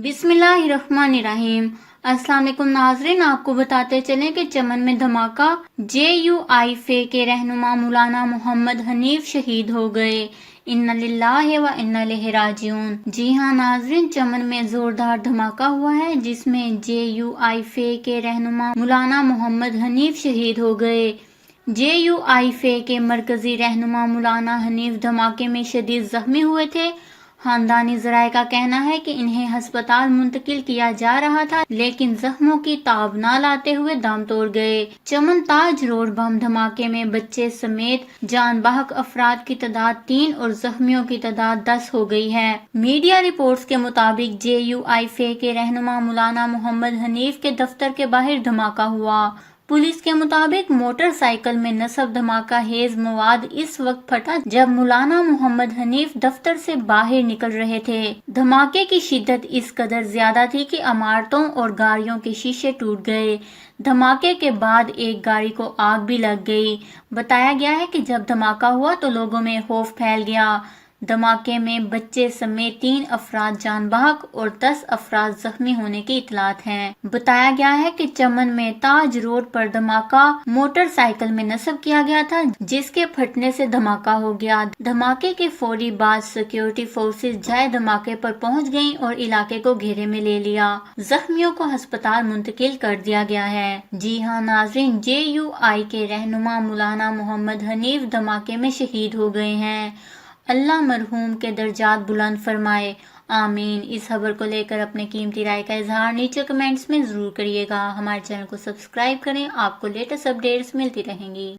بسم اللہ الرحمن الرحیم۔ السلام علیکم ناظرین، آپ کو بتاتے چلیں کہ چمن میں دھماکہ، JUI کے رہنما مولانا محمد حنیف شہید ہو گئے۔ انا للہ و انا الیہ راجعون۔ جی ہاں ناظرین، چمن میں زوردار دھماکہ ہوا ہے جس میں JUI کے رہنما مولانا محمد حنیف شہید ہو گئے۔ JUI کے مرکزی رہنما مولانا حنیف دھماکے میں شدید زخمی ہوئے تھے۔ خاندانی ذرائع کا کہنا ہے کہ انہیں ہسپتال منتقل کیا جا رہا تھا لیکن زخموں کی تاب نہ لاتے ہوئے دم توڑ گئے۔ چمن تاج روڈ بم دھماکے میں بچے سمیت جان بحق افراد کی تعداد 3 اور زخمیوں کی تعداد 10 ہو گئی ہے۔ میڈیا رپورٹس کے مطابق JUI کے رہنما مولانا محمد حنیف کے دفتر کے باہر دھماکہ ہوا۔ پولیس کے مطابق موٹر سائیکل میں نصب دھماکہ خیز مواد اس وقت پھٹا جب مولانا محمد حنیف دفتر سے باہر نکل رہے تھے۔ دھماکے کی شدت اس قدر زیادہ تھی کہ عمارتوں اور گاڑیوں کے شیشے ٹوٹ گئے۔ دھماکے کے بعد ایک گاڑی کو آگ بھی لگ گئی۔ بتایا گیا ہے کہ جب دھماکہ ہوا تو لوگوں میں خوف پھیل گیا۔ دھماکے میں بچے سمیت 3 افراد جان بحق اور 10 افراد زخمی ہونے کی اطلاعات ہیں۔ بتایا گیا ہے کہ چمن میں تاج روڈ پر دھماکہ موٹر سائیکل میں نصب کیا گیا تھا جس کے پھٹنے سے دھماکہ ہو گیا۔ دھماکے کے فوری بعد سیکورٹی فورسز جائے دھماکے پر پہنچ گئیں اور علاقے کو گھیرے میں لے لیا۔ زخمیوں کو ہسپتال منتقل کر دیا گیا ہے۔ جی ہاں ناظرین، JUI کے رہنما مولانا محمد حنیف دھماکے میں شہید ہو گئے ہیں۔ اللہ مرحوم کے درجات بلند فرمائے، آمین۔ اس خبر کو لے کر اپنے قیمتی رائے کا اظہار نیچے کمنٹس میں ضرور کریے گا۔ ہمارے چینل کو سبسکرائب کریں، آپ کو لیٹسٹ اپڈیٹس ملتی رہیں گی۔